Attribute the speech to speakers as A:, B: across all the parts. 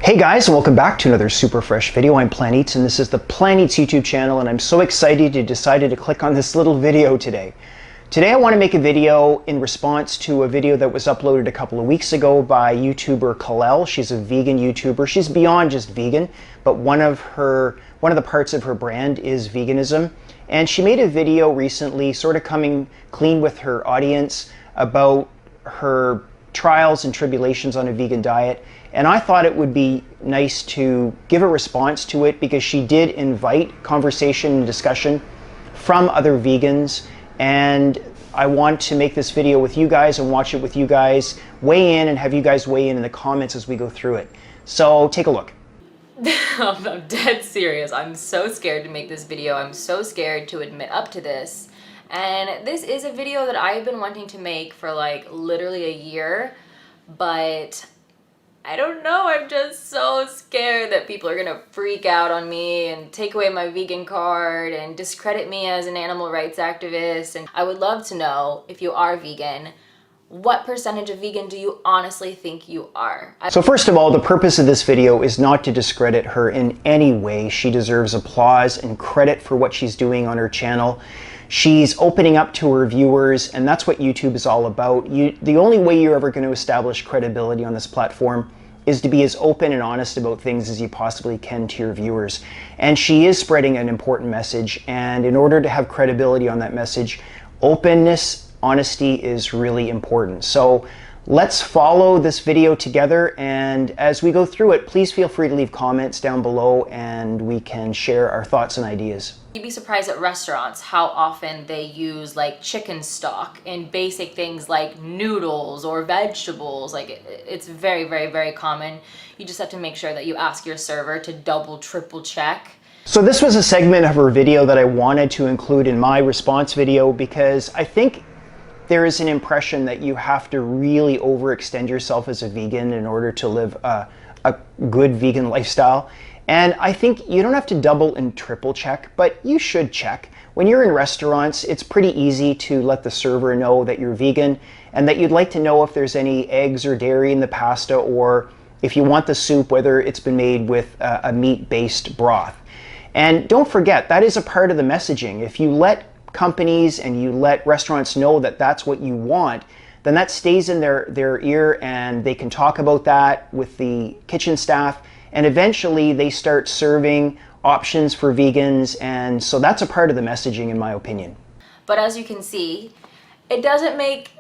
A: Hey guys, and welcome back to another super fresh video. I'm Plan Eats, and this is the Plan Eats YouTube channel, and I'm so excited you decided to click on this little video today. Today I want to make a video in response to a video that was uploaded a couple of weeks ago by YouTuber Kalel. She's a vegan YouTuber. She's beyond just vegan, but one of the parts of her brand is veganism. And she made a video recently sort of coming clean with her audience about her trials and tribulations on a vegan diet. And I thought it would be nice to give a response to it because she did invite conversation and discussion from other vegans. And I want to make this video with you guys and watch it with you guys, weigh in and have you guys weigh in the comments as we go through it. So take a look.
B: I'm dead serious. I'm so scared to make this video. I'm so scared to admit up to this. And this is a video that I've been wanting to make for like literally a year, but I don't know, I'm just so scared that people are gonna freak out on me and take away my vegan card and discredit me as an animal rights activist. And I would love to know, if you are vegan, what percentage of vegan do you honestly think you are?
A: So first of all, the purpose of this video is not to discredit her in any way. She deserves applause and credit for what she's doing on her channel. She's opening up to her viewers, and that's what YouTube is all about. The only way you're ever going to establish credibility on this platform is to be as open and honest about things as you possibly can to your viewers. And she is spreading an important message, and in order to have credibility on that message, openness, honesty is really important. So let's follow this video together, and as we go through it, please feel free to leave comments down below and we can share our thoughts and ideas.
B: You'd be surprised at restaurants how often they use like chicken stock in basic things like noodles or vegetables. Like it's very, very, very common. You just have to make sure that you ask your server to double, triple check.
A: So this was a segment of her video that I wanted to include in my response video because I think there is an impression that you have to really overextend yourself as a vegan in order to live a good vegan lifestyle. And I think you don't have to double and triple check, but you should check. When you're in restaurants, it's pretty easy to let the server know that you're vegan and that you'd like to know if there's any eggs or dairy in the pasta, or if you want the soup, whether it's been made with a meat-based broth. And don't forget, that is a part of the messaging. If you let companies and you let restaurants know that that's what you want, then that stays in their ear and they can talk about that with the kitchen staff, and eventually they start serving options for vegans, and so that's a part of the messaging in my opinion.
B: But as you can see, it doesn't make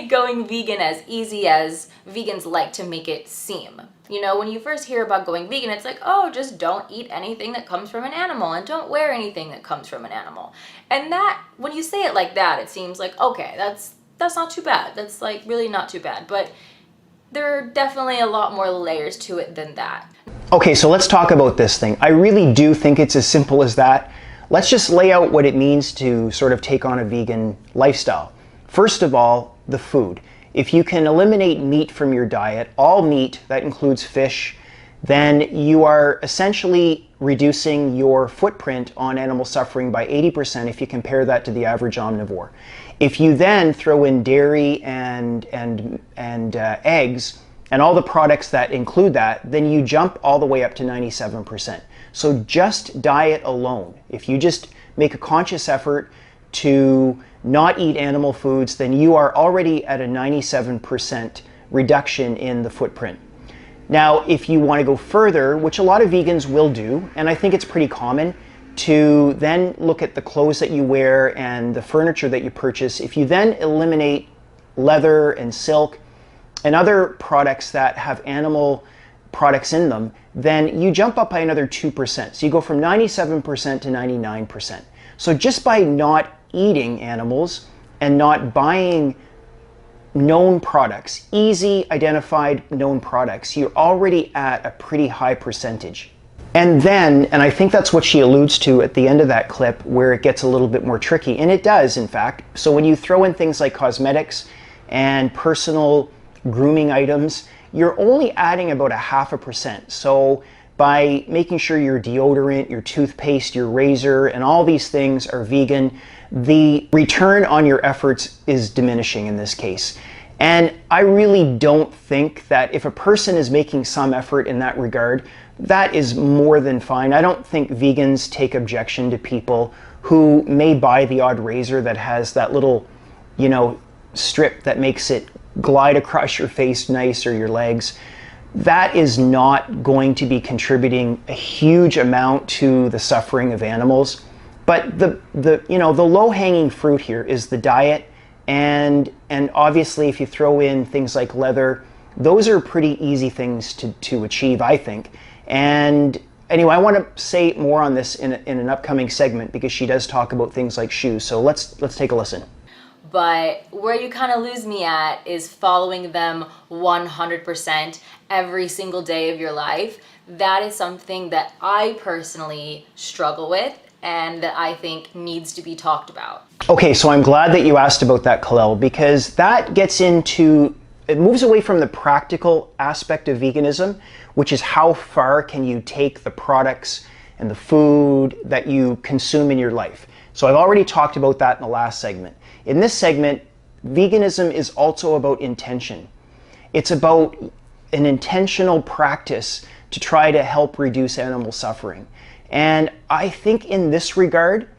B: going vegan as easy as vegans like to make it seem. You know, when you first hear about going vegan, it's like, oh, just don't eat anything that comes from an animal and don't wear anything that comes from an animal. And that, when you say it like that, it seems like, okay, that's not too bad. That's like really not too bad. But there are definitely a lot more layers to it than that.
A: Okay, so let's talk about this thing. I really do think it's as simple as that. Let's just lay out what it means to sort of take on a vegan lifestyle. First of all, the food. If you can eliminate meat from your diet, all meat, that includes fish, then you are essentially reducing your footprint on animal suffering by 80% if you compare that to the average omnivore. If you then throw in dairy and eggs and all the products that include that, then you jump all the way up to 97%. So just diet alone, if you just make a conscious effort to not eat animal foods, then you are already at a 97% reduction in the footprint. Now, if you want to go further, which a lot of vegans will do, and I think it's pretty common, to then look at the clothes that you wear and the furniture that you purchase. If you then eliminate leather and silk and other products that have animal products in them, then you jump up by another 2%. So you go from 97% to 99%. So just by not eating animals and not buying known products, easy identified known products, you're already at a pretty high percentage. And then, and I think that's what she alludes to at the end of that clip, where it gets a little bit more tricky, and it does in fact. So when you throw in things like cosmetics and personal grooming items, you're only adding about 0.5%. So by making sure your deodorant, your toothpaste, your razor, and all these things are vegan, the return on your efforts is diminishing in this case. And I really don't think that if a person is making some effort in that regard, that is more than fine. I don't think vegans take objection to people who may buy the odd razor that has that little, strip that makes it glide across your face nice or your legs. That is not going to be contributing a huge amount to the suffering of animals. But the low-hanging fruit here is the diet, and obviously if you throw in things like leather, those are pretty easy things to achieve, I think. And anyway, I want to say more on this in an upcoming segment because she does talk about things like shoes. So let's take a listen.
B: But where you kind of lose me at is following them 100% every single day of your life. That is something that I personally struggle with and that I think needs to be talked about.
A: Okay, so I'm glad that you asked about that, Kalel, because that gets into, it moves away from the practical aspect of veganism, which is how far can you take the products and the food that you consume in your life. So I've already talked about that in the last segment. In this segment, veganism is also about intention. It's about an intentional practice to try to help reduce animal suffering. And I think in this regard,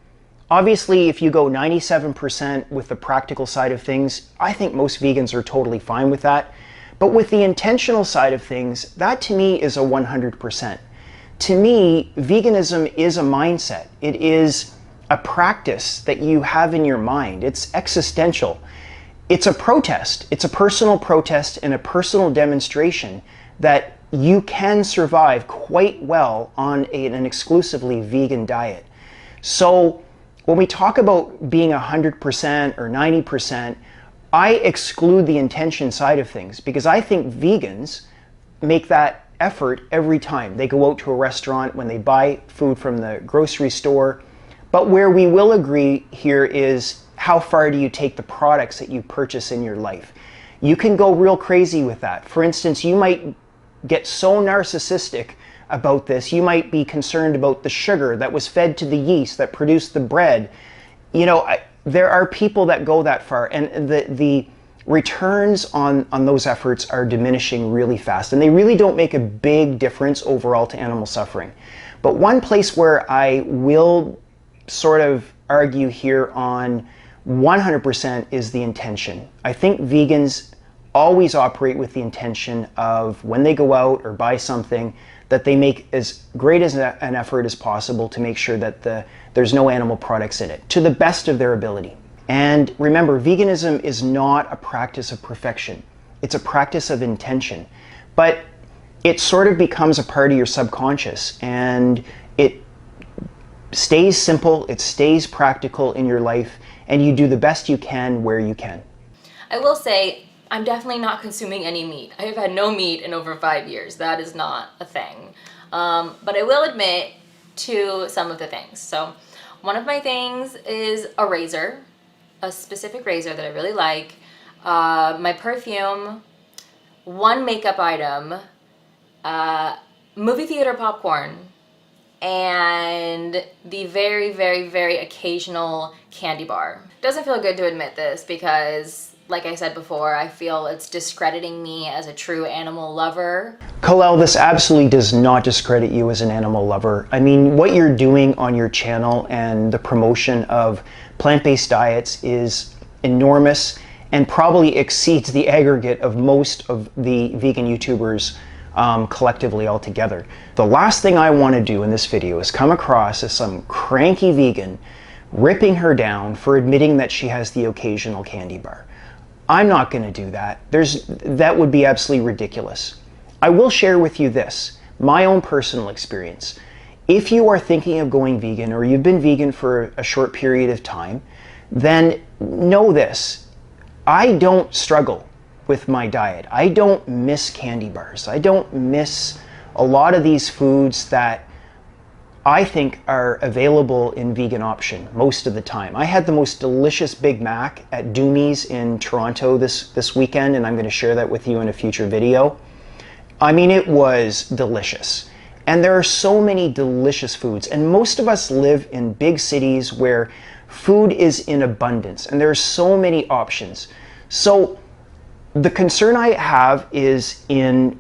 A: obviously if you go 97% with the practical side of things, I think most vegans are totally fine with that. But with the intentional side of things, that to me is a 100%. To me, veganism is a mindset. It is a practice that you have in your mind. It's existential. It's a protest. It's a personal protest and a personal demonstration that you can survive quite well on an exclusively vegan diet. So when we talk about being 100% or 90%, I exclude the intention side of things because I think vegans make that effort every time. They go out to a restaurant, when they buy food from the grocery store. But where we will agree here is how far do you take the products that you purchase in your life. You can go real crazy with that. For instance, you might get so narcissistic about this. You might be concerned about the sugar that was fed to the yeast that produced the bread. There are people that go that far, and the returns on those efforts are diminishing really fast, and they really don't make a big difference overall to animal suffering. But one place where I will sort of argue here on 100% is the intention. I think vegans always operate with the intention of when they go out or buy something that they make as great as an effort as possible to make sure that there's no animal products in it, to the best of their ability. And remember, veganism is not a practice of perfection. It's a practice of intention. But it sort of becomes a part of your subconscious, and it stays simple, it stays practical in your life, and you do the best you can where you can.
B: I will say, I'm definitely not consuming any meat. I have had no meat in over 5 years. That is not a thing. But I will admit to some of the things. So one of my things is a razor, a specific razor that I really like, my perfume, one makeup item, movie theater popcorn, and the very, very, very occasional candy bar. Doesn't feel good to admit this because, like I said before, I feel it's discrediting me as a true animal lover.
A: Kalel, this absolutely does not discredit you as an animal lover. I mean, what you're doing on your channel and the promotion of plant-based diets is enormous and probably exceeds the aggregate of most of the vegan YouTubers collectively altogether. The last thing I want to do in this video is come across as some cranky vegan ripping her down for admitting that she has the occasional candy bar. I'm not going to do that. That would be absolutely ridiculous. I will share with you this, my own personal experience. If you are thinking of going vegan or you've been vegan for a short period of time, then know this. I don't struggle with my diet. I don't miss candy bars. I don't miss a lot of these foods that I think are available in vegan option most of the time. I had the most delicious Big Mac at Doomie's in Toronto this weekend, and I'm going to share that with you in a future video. I mean, it was delicious. And there are so many delicious foods, and most of us live in big cities where food is in abundance, and there are so many options. So The concern I have is in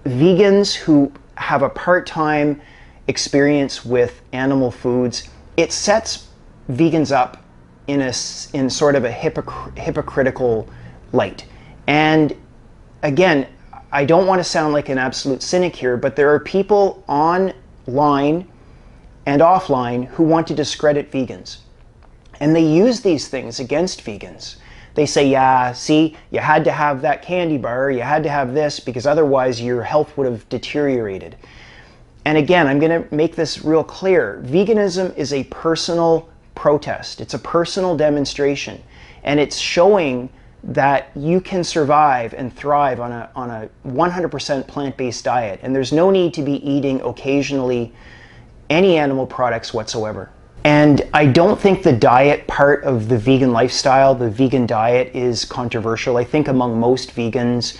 A: vegans who have a part-time experience with animal foods. It sets vegans up in sort of a hypocritical light. And again, I don't want to sound like an absolute cynic here, but there are people online and offline who want to discredit vegans. And they use these things against vegans. They say, yeah, see, you had to have that candy bar, you had to have this, because otherwise your health would have deteriorated. And again, I'm going to make this real clear. Veganism is a personal protest. It's a personal demonstration. And it's showing that you can survive and thrive on a 100% plant-based diet. And there's no need to be eating occasionally any animal products whatsoever. And I don't think the diet part of the vegan lifestyle, the vegan diet, is controversial. I think among most vegans,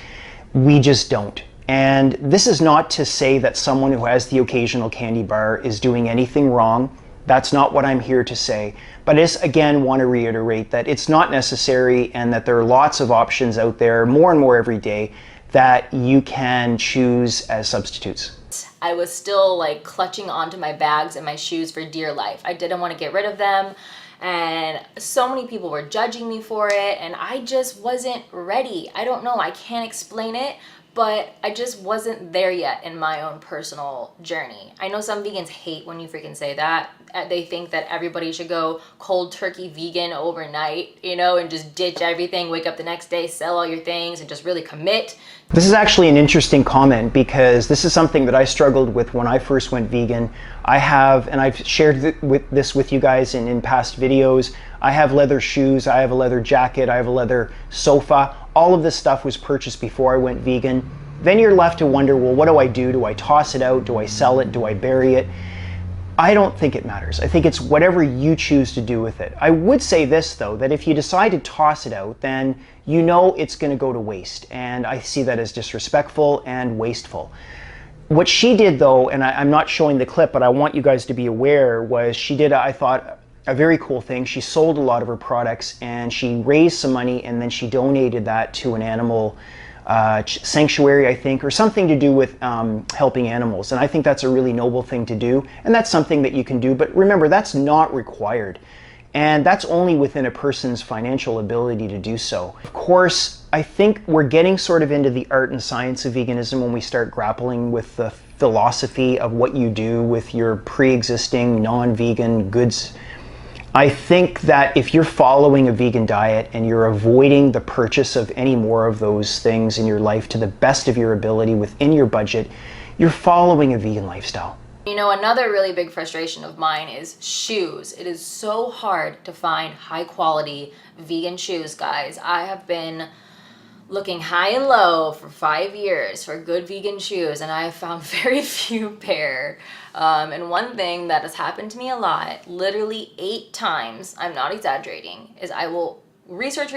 A: we just don't. And this is not to say that someone who has the occasional candy bar is doing anything wrong. That's not what I'm here to say. But I just, again, want to reiterate that it's not necessary and that there are lots of options out there, more and more every day, that you can choose as substitutes.
B: I was still like clutching onto my bags and my shoes for dear life. I didn't want to get rid of them. And so many people were judging me for it. And I just wasn't ready. I don't know. I can't explain it. But I just wasn't there yet in my own personal journey. I know some vegans hate when you freaking say that. They think that everybody should go cold turkey vegan overnight, you know, and just ditch everything, wake up the next day, sell all your things, and just really commit.
A: This is actually an interesting comment because this is something that I struggled with when I first went vegan. I have, and I've shared this with you guys in past videos, I have leather shoes, I have a leather jacket, I have a leather sofa. All of this stuff was purchased before I went vegan. Then you're left to wonder, well, what do I do? Do I toss it out? Do I sell it? Do I bury it? I don't think it matters. I think it's whatever you choose to do with it. I would say this, though, that if you decide to toss it out, then you know it's going to go to waste. And I see that as disrespectful and wasteful. What she did, though, and I'm not showing the clip, but I want you guys to be aware, was she did, I thought, a very cool thing. She sold a lot of her products and she raised some money and then she donated that to an animal sanctuary, I think, or something to do with helping animals. And I think that's a really noble thing to do. And that's something that you can do. But remember, that's not required. And that's only within a person's financial ability to do so. Of course, I think we're getting sort of into the art and science of veganism when we start grappling with the philosophy of what you do with your pre-existing non-vegan goods. I think that if you're following a vegan diet and you're avoiding the purchase of any more of those things in your life to the best of your ability within your budget, you're following a vegan lifestyle.
B: You know, another really big frustration of mine is shoes. It is so hard to find high quality vegan shoes, guys. I have been looking high and low for 5 years for good vegan shoes, and I have found very few pair. And one thing that has happened to me a lot, literally 8 times, I'm not exaggerating, is I will research,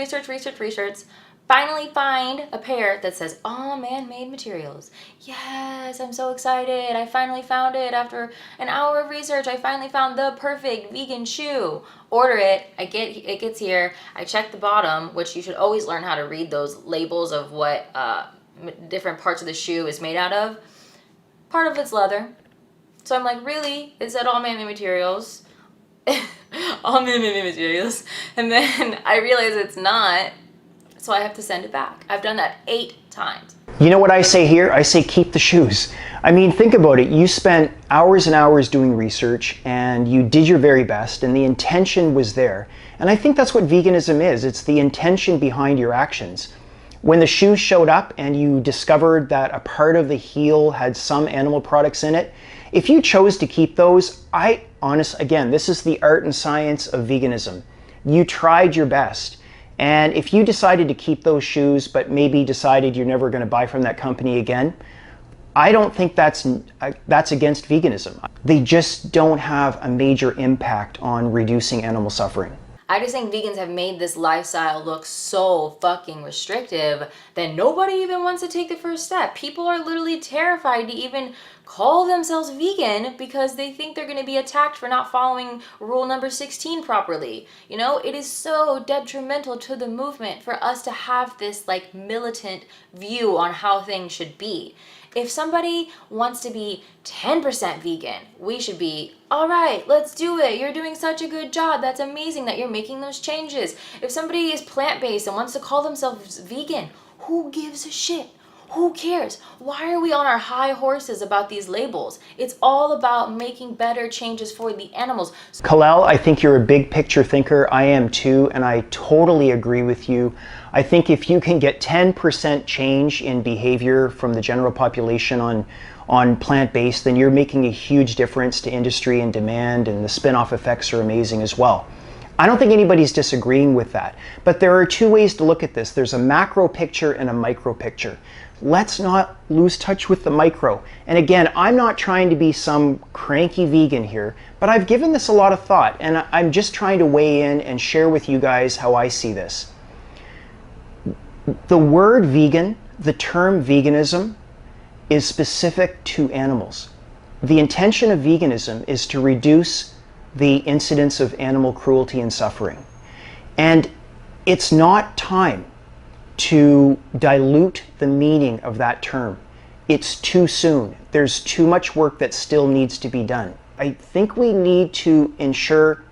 B: finally find a pair that says, oh, man-made materials. Yes, I'm so excited. I finally found it. After an hour of research, I finally found the perfect vegan shoe. Order it. It gets here. I check the bottom, which you should always learn how to read those labels of what different parts of the shoe is made out of. Part of it's leather. So I'm like, really? It said all man-made materials. All man-made materials. And then I realize it's not. So I have to send it back. I've done that 8 times.
A: You know what I say here? I say keep the shoes. I mean, think about it. You spent hours and hours doing research and you did your very best and the intention was there. And I think that's what veganism is. It's the intention behind your actions. When the shoes showed up and you discovered that a part of the heel had some animal products in it, if you chose to keep those, again, this is the art and science of veganism. You tried your best. And if you decided to keep those shoes, but maybe decided you're never going to buy from that company again, I don't think that's against veganism. They just don't have a major impact on reducing animal suffering.
B: I just think vegans have made this lifestyle look so fucking restrictive that nobody even wants to take the first step. People are literally terrified to even call themselves vegan because they think they're going to be attacked for not following rule number 16 properly. You know, it is so detrimental to the movement for us to have this like militant view on how things should be. If somebody wants to be 10% vegan, we should be, all right, let's do it. You're doing such a good job. That's amazing that you're making those changes. If somebody is plant-based and wants to call themselves vegan, who gives a shit? Who cares? Why are we on our high horses about these labels? It's all about making better changes for the animals.
A: Kalel, I think you're a big picture thinker. I am too, and I totally agree with you. I think if you can get 10% change in behavior from the general population on plant-based, then you're making a huge difference to industry and demand, and the spin-off effects are amazing as well. I don't think anybody's disagreeing with that, but there are two ways to look at this. There's a macro picture and a micro picture. Let's not lose touch with the micro. And again, I'm not trying to be some cranky vegan here, but I've given this a lot of thought, and I'm just trying to weigh in and share with you guys how I see this. The word vegan, the term veganism, is specific to animals. The intention of veganism is to reduce the incidence of animal cruelty and suffering. And it's not time to dilute the meaning of that term. It's too soon. There's too much work that still needs to be done. I think we need to ensure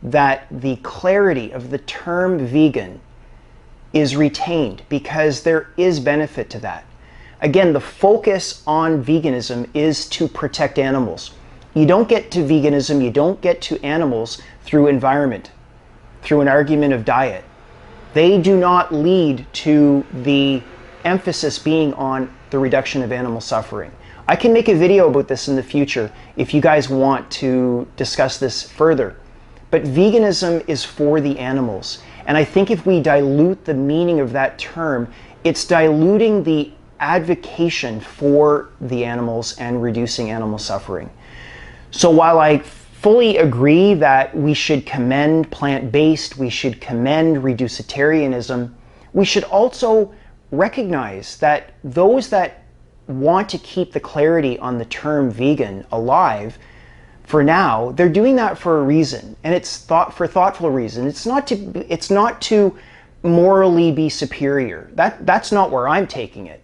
A: that the clarity of the term vegan is retained, because there is benefit to that. Again, the focus on veganism is to protect animals. You don't get to veganism, you don't get to animals through environment, through an argument of diet. They do not lead to the emphasis being on the reduction of animal suffering. I can make a video about this in the future if you guys want to discuss this further. But veganism is for the animals. And I think if we dilute the meaning of that term, it's diluting the advocation for the animals and reducing animal suffering. So while I fully agree that we should commend plant-based, we should commend reducitarianism, we should also recognize that those that want to keep the clarity on the term vegan alive for now, they're doing that for a reason, and it's for thoughtful reason. It's not to morally be superior. That's not where I'm taking it.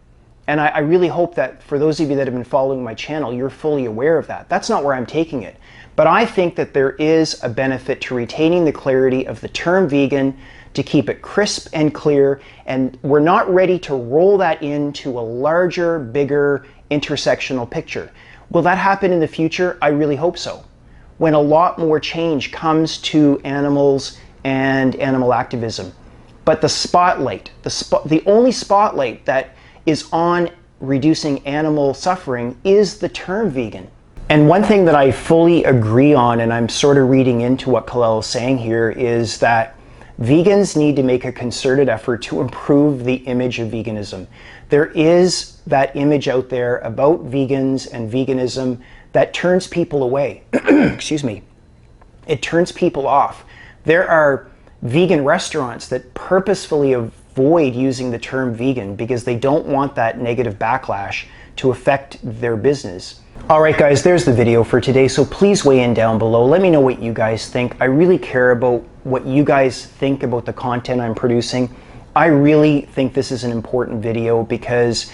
A: And I really hope that for those of you that have been following my channel, you're fully aware of that. That's not where I'm taking it. But I think that there is a benefit to retaining the clarity of the term vegan, to keep it crisp and clear, and we're not ready to roll that into a larger, bigger, intersectional picture. Will that happen in the future? I really hope so. When a lot more change comes to animals and animal activism. But the spotlight, the only spotlight that is on reducing animal suffering is the term vegan. And one thing that I fully agree on, and I'm sort of reading into what Kalel is saying here, is that vegans need to make a concerted effort to improve the image of veganism. There is that image out there about vegans and veganism that turns people away. Excuse me. It turns people off. There are vegan restaurants that purposefully avoid using the term vegan because they don't want that negative backlash to affect their business. All right, guys, there's the video for today. So please weigh in down below. Let me know what you guys think. I really care about what you guys think about the content I'm producing. I really think this is an important video because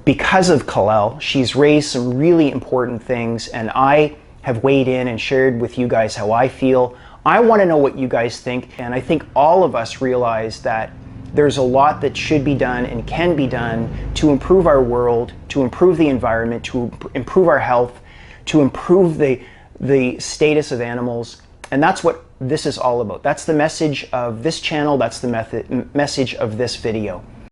A: of Kalel. She's raised some really important things, and I have weighed in and shared with you guys how I feel. I want to know what you guys think, and I think all of us realize that there's a lot that should be done and can be done to improve our world, to improve the environment, to improve our health, to improve the status of animals. And that's what this is all about. That's the message of this channel. That's the message of this video.